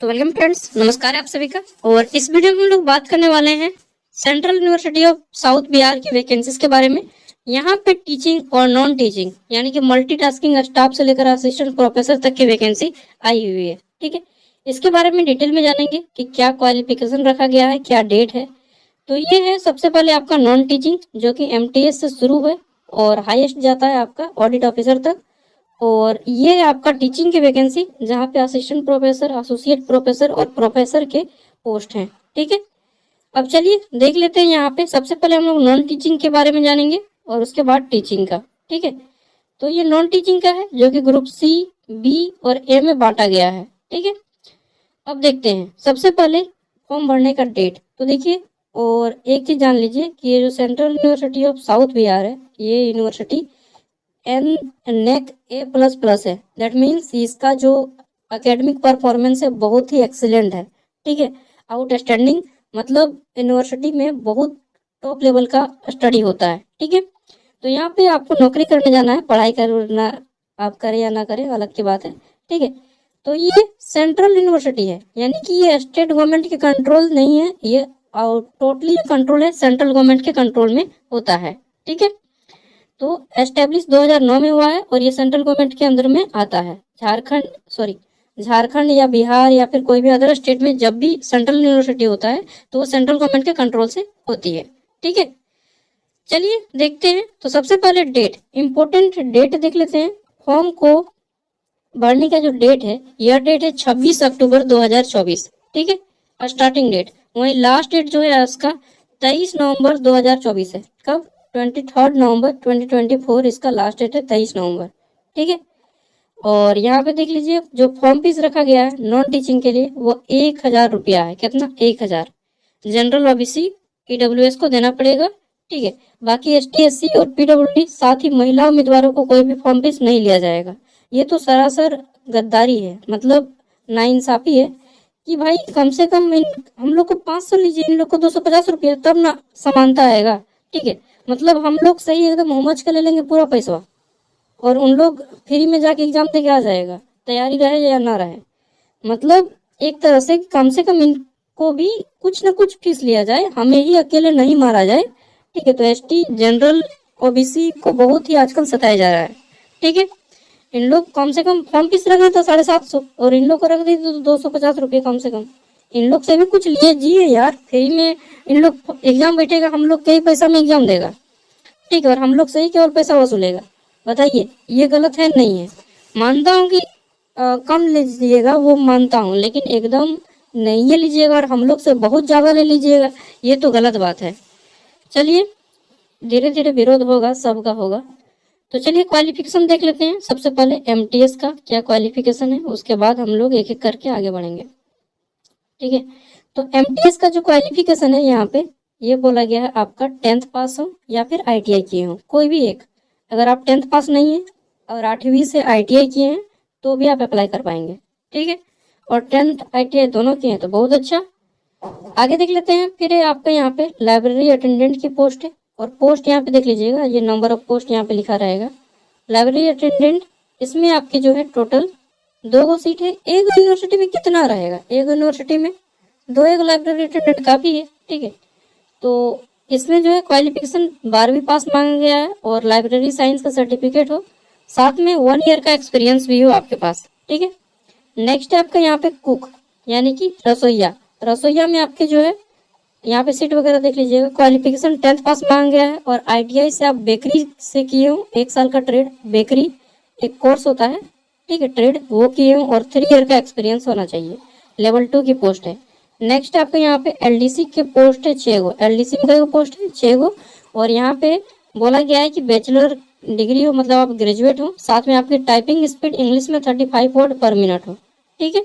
तो welcome friends, नमस्कार आप सभी का। और इस वीडियो में हम लोग बात करने वाले हैं central university of south Bihar की वैकेंसीज के बारे में। यहाँ पे टीचिंग और नॉन टीचिंग यानी कि मल्टीटास्किंग स्टाफ से लेकर असिस्टेंट प्रोफेसर तक की वैकेंसी आई हुई है। ठीक है, इसके बारे में डिटेल में जानेंगे कि क्या क्वालिफिकेशन रखा गया है, क्या डेट है। तो ये है सबसे पहले आपका नॉन टीचिंग, जो कि MTS से शुरू है और हाईएस्ट जाता है आपका ऑडिट ऑफिसर तक। और ये है आपका टीचिंग की वैकेंसी, जहाँ पे असिस्टेंट प्रोफेसर, एसोसिएट प्रोफेसर और प्रोफेसर के पोस्ट हैं। ठीक है, अब चलिए देख लेते हैं। यहाँ पे सबसे पहले हम लोग नॉन टीचिंग के बारे में जानेंगे और उसके बाद टीचिंग का। ठीक है, तो ये नॉन टीचिंग का है, जो कि ग्रुप C, B और A में बांटा गया है। ठीक है, अब देखते हैं सबसे पहले फॉर्म भरने का डेट। तो देखिए, और एक चीज जान लीजिए कि ये जो central university of south Bihar है, ये यूनिवर्सिटी NAC A++ है। दैट मीन्स इसका जो एकेडमिक परफॉर्मेंस है बहुत ही एक्सीलेंट है। ठीक है, आउटस्टैंडिंग, मतलब यूनिवर्सिटी में बहुत टॉप लेवल का स्टडी होता है। ठीक है, तो यहाँ पे आपको नौकरी करने जाना है, पढ़ाई करना आप करें या ना करें अलग की बात है। ठीक है, तो ये सेंट्रल यूनिवर्सिटी है, यानी कि ये स्टेट गवर्नमेंट के कंट्रोल नहीं है, ये टोटली कंट्रोल है, सेंट्रल गवर्नमेंट के कंट्रोल में होता है। ठीक है, तो एस्टेब्लिश 2009 में हुआ है और ये सेंट्रल गवर्नमेंट के अंदर में आता है। झारखंड या बिहार या फिर कोई भी अदर स्टेट में जब भी सेंट्रल यूनिवर्सिटी होता है तो वो सेंट्रल गवर्नमेंट के कंट्रोल से होती है। ठीक है, चलिए देखते हैं। तो सबसे पहले डेट, इंपॉर्टेंट डेट देख लेते हैं। फॉर्म को भरने का जो डेट है, यह डेट है 26 अक्टूबर 2024। ठीक है, स्टार्टिंग डेट। वही लास्ट डेट जो है इसका 23 नवंबर 2024 है। कब? 23 नवंबर 2024 इसका लास्ट डेट है, 23 नवंबर। ठीक है, और यहाँ पे देख लीजिए जो फॉर्म फीस रखा गया है नॉन टीचिंग के लिए वो 1000 रुपया है। कितना? 1000। जनरल OBC EWS को देना पड़ेगा। ठीक है, बाकी ST SC और PWD साथ ही महिला उम्मीदवारों को कोई भी फॉर्म फीस नहीं लिया जाएगा। ये तो सरासर गद्दारी है, मतलब नाइंसाफी है कि भाई कम से कम हम लोग को 500 लीजिए, इन लोग को 250 रुपया, तब ना समानता आएगा। ठीक है, मतलब हम लोग सही एकदम होमच के ले लेंगे पूरा पैसा और उन लोग फ्री में जाके एग्जाम दे के आ जाएगा, तैयारी रहे या ना रहे। मतलब एक तरह से कम इनको भी कुछ ना कुछ फीस लिया जाए, हमें ही अकेले नहीं मारा जाए। ठीक है, तो ST जनरल OBC को बहुत ही आजकल सताया जा रहा है। ठीक है, इन लोग कम से कम फॉर्म फीस रखना था 750 और इन लोग को रख दी तो 250 रुपये कम से कम। इन लोग से भी कुछ लिए जिए यार, फ्री में इन लोग एग्जाम बैठेगा, हम लोग के ही पैसा में एग्जाम देगा। ठीक है, और हम लोग से ही केवल पैसा वसूलेगा। बताइए, ये गलत है? नहीं है। मानता हूँ कि कम ले लीजिएगा, वो मानता हूँ, लेकिन एकदम नहीं लीजिएगा और हम लोग से बहुत ज़्यादा ले लीजिएगा, ये तो गलत बात है। चलिए, धीरे धीरे विरोध होगा, सबका होगा। तो चलिए क्वालिफिकेशन देख लेते हैं। सबसे पहले MTS का क्या क्वालिफिकेशन है, उसके बाद हम लोग एक एक करके आगे बढ़ेंगे। ठीक है, तो MTS का जो क्वालिफिकेशन है यहाँ पे ये बोला गया है आपका 10th पास हो या फिर ITI किए हो, कोई भी एक। अगर आप 10th पास नहीं है और 8वीं से ITI किए हैं तो भी आप अप्लाई कर पाएंगे। ठीक है, और 10th ITI दोनों किए हैं तो बहुत अच्छा। आगे देख लेते हैं। फिर आपका यहाँ पे लाइब्रेरी अटेंडेंट की पोस्ट है और पोस्ट यहाँ पे देख लीजिएगा, ये नंबर ऑफ पोस्ट यहाँ पे लिखा रहेगा। लाइब्रेरी अटेंडेंट, इसमें आपकी जो है टोटल 2 सीट है। एक यूनिवर्सिटी में कितना रहेगा? एक यूनिवर्सिटी में 2 एक लाइब्रेरी अटेंडेंट काफ़ी है। ठीक है, तो इसमें जो है क्वालिफिकेशन 12वीं पास मांगा गया है और लाइब्रेरी साइंस का सर्टिफिकेट हो, साथ में 1 ईयर का एक्सपीरियंस भी हो आपके पास। ठीक है, नेक्स्ट है आपका यहाँ पे कुक, यानी कि रसोईया। रसोईया में आपके जो है यहाँ पे सीट वगैरह देख लीजिएगा। क्वालिफिकेशन 10th पास मांगा गया है और ITI से आप बेकरी से किए हो, 1 साल का ट्रेड, बेकरी एक कोर्स होता है। ठीक है, ट्रेड वो किए हो और 3 ईयर का एक्सपीरियंस होना चाहिए। लेवल 2 की पोस्ट है। नेक्स्ट आपके यहाँ पे LDC के पोस्ट है 6 गो। LDC में पोस्ट है 6 गो और यहाँ पे बोला गया है कि बैचलर डिग्री हो, मतलब आप ग्रेजुएट हो, साथ में आपकी टाइपिंग स्पीड इंग्लिश में 35 वर्ड पर मिनट हो। ठीक है,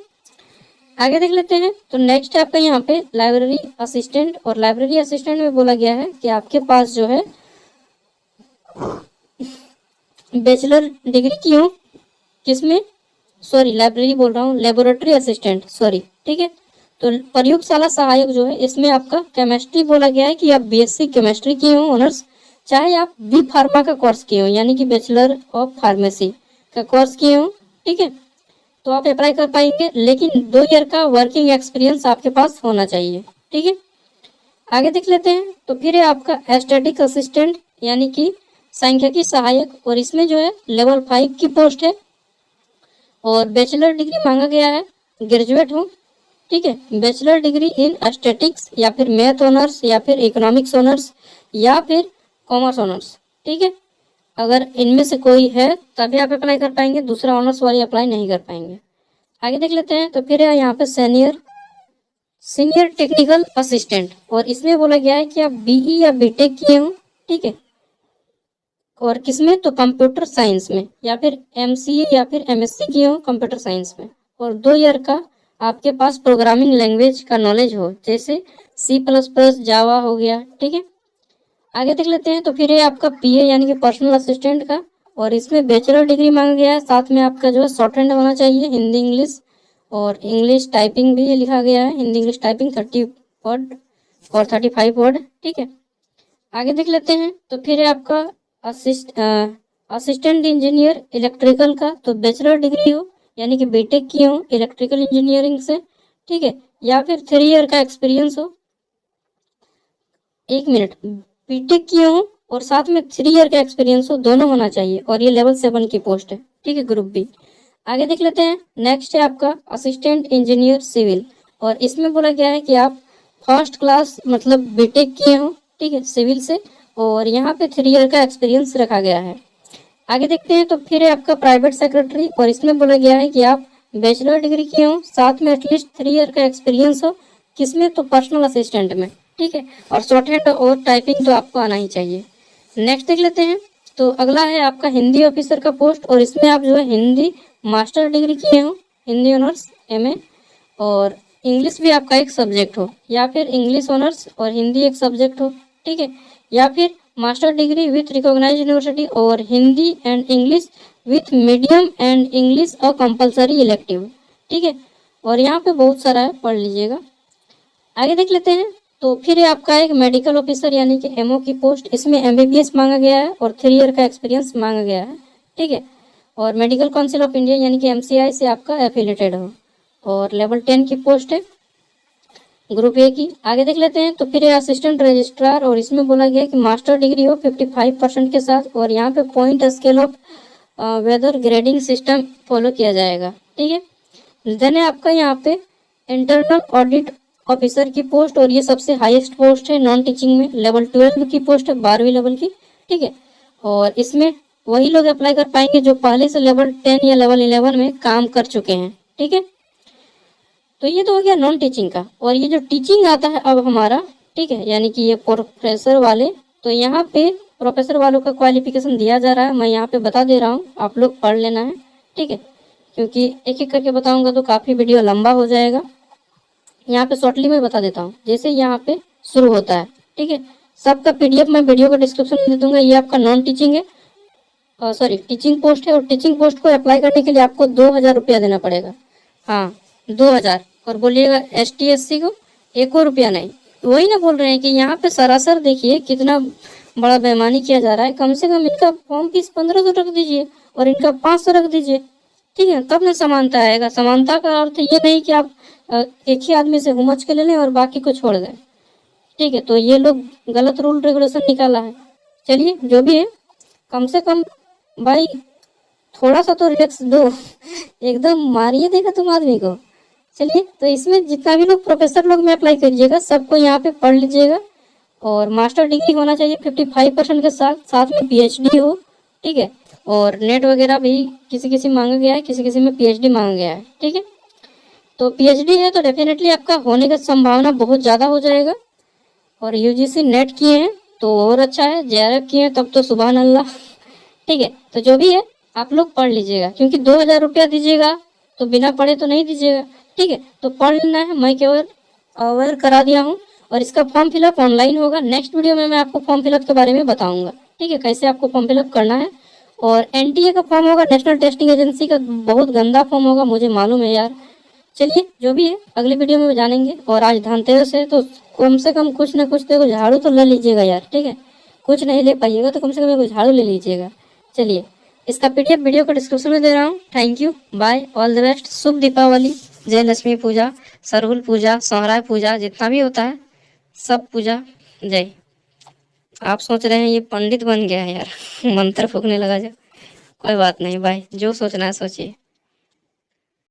आगे देख लेते हैं। तो नेक्स्ट आपका यहाँ पे लाइब्रेरी असिस्टेंट, और लाइब्रेरी असिस्टेंट में बोला गया है कि आपके पास जो है बैचलर डिग्री की हो, किसमें? सॉरी, लाइब्रेरी बोल रहा हूँ, लेबोरेटरी असिस्टेंट, सॉरी। ठीक है, तो प्रयोगशाला सहायक जो है, इसमें आपका केमिस्ट्री बोला गया है कि आप BSc केमिस्ट्री किए हो ऑनर्स, चाहे आप B फार्मा का कोर्स किए हो, यानी कि बैचलर ऑफ फार्मेसी का कोर्स किए हो। ठीक है, तो आप अप्लाई कर पाएंगे, लेकिन 2 ईयर का वर्किंग एक्सपीरियंस आपके पास होना चाहिए। ठीक है, आगे देख लेते हैं। तो फिर है आपका एस्थेटिक असिस्टेंट यानी कि सांख्यिकी सहायक, और इसमें जो है लेवल 5 की पोस्ट है और बैचलर डिग्री मांगा गया है, ग्रेजुएट हो। ठीक है, बैचलर डिग्री इन एस्थेटिक्स या फिर मैथ ऑनर्स या फिर इकोनॉमिक्स ऑनर्स या फिर कॉमर्स ऑनर्स। ठीक है, अगर इनमें से कोई है तभी आप अप्लाई कर पाएंगे, दूसरा ऑनर्स वाले अप्लाई नहीं कर पाएंगे। आगे देख लेते हैं। तो फिर है यहाँ पे सीनियर टेक्निकल असिस्टेंट, और इसमें बोला गया है कि आप बीई या बीटेक किए हो। ठीक है, और किसमें, तो कंप्यूटर साइंस में, या फिर एमसीए या फिर एमएससी किए हो कंप्यूटर साइंस में, और 2 ईयर का आपके पास प्रोग्रामिंग लैंग्वेज का नॉलेज हो, जैसे C++, जावा हो गया। ठीक है, आगे देख लेते हैं। तो फिर ये आपका पीए यानी कि पर्सनल असिस्टेंट का, और इसमें बैचलर डिग्री मांगा गया है, साथ में आपका जो है शॉर्ट हैंड होना चाहिए, हिंदी इंग्लिश, और इंग्लिश टाइपिंग भी लिखा गया है, हिंदी इंग्लिश टाइपिंग 30 वर्ड और 35 वर्ड। ठीक है, आगे देख लेते हैं। तो फिर है आपका असिस्टेंट इंजीनियर इलेक्ट्रिकल का, तो बैचलर डिग्री हो यानी कि बीटेक किए हो इलेक्ट्रिकल इंजीनियरिंग से। ठीक है, या फिर 3 ईयर का एक्सपीरियंस हो, 1 मिनट, बीटेक किए हो और साथ में 3 ईयर का एक्सपीरियंस हो, दोनों होना चाहिए, और ये लेवल 7 की पोस्ट है। ठीक है, ग्रुप बी। आगे देख लेते हैं। नेक्स्ट है आपका असिस्टेंट इंजीनियर सिविल, और इसमें बोला गया है कि आप फर्स्ट क्लास मतलब बीटेक किए हो, ठीक है, सिविल से, और यहाँ पे 3 ईयर का एक्सपीरियंस रखा गया है। आगे देखते हैं। तो फिर है आपका प्राइवेट सेक्रेटरी, और इसमें बोला गया है कि आप बैचलर डिग्री किए हो, साथ में एटलीस्ट 3 ईयर का एक्सपीरियंस हो, किसमें, तो पर्सनल असिस्टेंट में। ठीक है, और शॉर्ट हैंड और टाइपिंग तो आपको आना ही चाहिए। नेक्स्ट देख लेते हैं। तो अगला है आपका हिंदी ऑफिसर का पोस्ट, और इसमें आप जो है हिंदी मास्टर डिग्री किए हो, हिंदी ऑनर्स MA, और इंग्लिश भी आपका एक सब्जेक्ट हो, या फिर इंग्लिश ऑनर्स और हिंदी एक सब्जेक्ट हो। ठीक है, या फिर master degree with recognised university और Hindi and English with medium and English और कंपलसरी इलेक्टिव। ठीक है, और यहाँ पे बहुत सारा है, पढ़ लीजिएगा। आगे देख लेते हैं। तो फिर ये आपका एक मेडिकल ऑफिसर यानी कि MO की पोस्ट, इसमें MBBS मांगा गया है और 3 ईयर का एक्सपीरियंस मांगा गया है। ठीक है, और मेडिकल काउंसिल ऑफ इंडिया यानी कि MCI से आपका एफिलेटेड हो, और लेवल 10 की पोस्ट है, ग्रुप A की। आगे देख लेते हैं। तो फिर असिस्टेंट रजिस्ट्रार, और इसमें बोला गया कि मास्टर डिग्री हो 55% के साथ, और यहाँ पे पॉइंट स्केल ऑफ वेदर ग्रेडिंग सिस्टम फॉलो किया जाएगा। ठीक है, देन है आपका यहाँ पे इंटरनल ऑडिट ऑफिसर की पोस्ट, और ये सबसे हाईएस्ट पोस्ट है नॉन टीचिंग में, लेवल 12 की पोस्ट है, 12वीं लेवल की। ठीक है, और इसमें वही लोग अप्लाई कर पाएंगे जो पहले से लेवल 10 या लेवल 11 में काम कर चुके हैं। ठीक है, तो ये तो हो गया नॉन टीचिंग का। और ये जो टीचिंग आता है अब हमारा, ठीक है, यानी कि ये प्रोफेसर वाले, तो यहाँ पे प्रोफेसर वालों का क्वालिफिकेशन दिया जा रहा है, मैं यहाँ पे बता दे रहा हूँ, आप लोग पढ़ लेना है। ठीक है, क्योंकि एक एक करके बताऊंगा तो काफ़ी वीडियो लंबा हो जाएगा। यहाँ पे शॉर्टली मैं बता देता हूँ, जैसे यहाँ पे शुरू होता है। ठीक है, सबका PDF मैं वीडियो का डिस्क्रिप्शन में दे दूंगा। ये आपका नॉन टीचिंग है, सॉरी टीचिंग पोस्ट है, और टीचिंग पोस्ट को अप्लाई करने के लिए आपको 2000 रुपया देना पड़ेगा। हाँ, 2000। और बोलिएगा ST SC को 1 रुपया नहीं। वही ना बोल रहे हैं कि यहाँ पे सरासर देखिए कितना बड़ा बेईमानी किया जा रहा है। कम से कम इनका फॉर्म फीस 1500 रख दीजिए और इनका 500 रख दीजिए। ठीक है, तब ना समानता आएगा। समानता का अर्थ ये नहीं कि आप एक ही आदमी से हुमच के ले लें और बाकी को छोड़ दें। ठीक है, तो ये लोग गलत रूल रेगुलेशन निकाला है। चलिए, जो भी है, कम से कम भाई थोड़ा सा तो रिलैक्स दो, एकदम मारिए देगा तुम आदमी को। चलिए, तो इसमें जितना भी लोग प्रोफेसर लोग में अप्लाई करिएगा, सबको यहाँ पे पढ़ लीजिएगा, और मास्टर डिग्री होना चाहिए 55% के साथ, साथ में PhD हो। ठीक है, और नेट वगैरह भी किसी किसी मांगा गया है, किसी किसी में PhD मांगा गया है। ठीक है, तो PhD है तो डेफिनेटली आपका होने का संभावना बहुत ज़्यादा हो जाएगा। और UGC नेट किए हैं तो और अच्छा है, JRF किए हैं तब तो सुभान अल्लाह। ठीक है, तो जो भी है आप लोग पढ़ लीजिएगा, क्योंकि 2000 रुपया दीजिएगा तो बिना पढ़े तो नहीं दीजिएगा। ठीक है, तो पढ़ लेना है, मैं केवल अवेयर करा दिया हूँ। और इसका फॉर्म फिलअप ऑनलाइन होगा, नेक्स्ट वीडियो में मैं आपको फॉर्म फिलअप के बारे में बताऊंगा। ठीक है, कैसे आपको फॉर्म फिलअप करना है। और NTA का फॉर्म होगा, नेशनल टेस्टिंग एजेंसी का, बहुत गंदा फॉर्म होगा, मुझे मालूम है यार। चलिए, जो भी है अगले वीडियो में जानेंगे। और आज धनतेरस है तो कम से कम कुछ ना कुछ तो झाड़ू तो ले लीजिएगा यार। ठीक है, कुछ नहीं ले पाइएगा तो कम से कम एक झाड़ू ले लीजिएगा। चलिए, इसका पीडीएफ वीडियो को डिस्क्रिप्शन में दे रहा हूँ। Thank you, bye, all the best. शुभ दीपावली, जय लक्ष्मी पूजा, सरहुल पूजा, सोहराय पूजा, जितना भी होता है सब पूजा जय। आप सोच रहे हैं ये पंडित बन गया है यार मंत्र फूकने लगा जो, कोई बात नहीं, बाय, जो सोचना है सोचिए।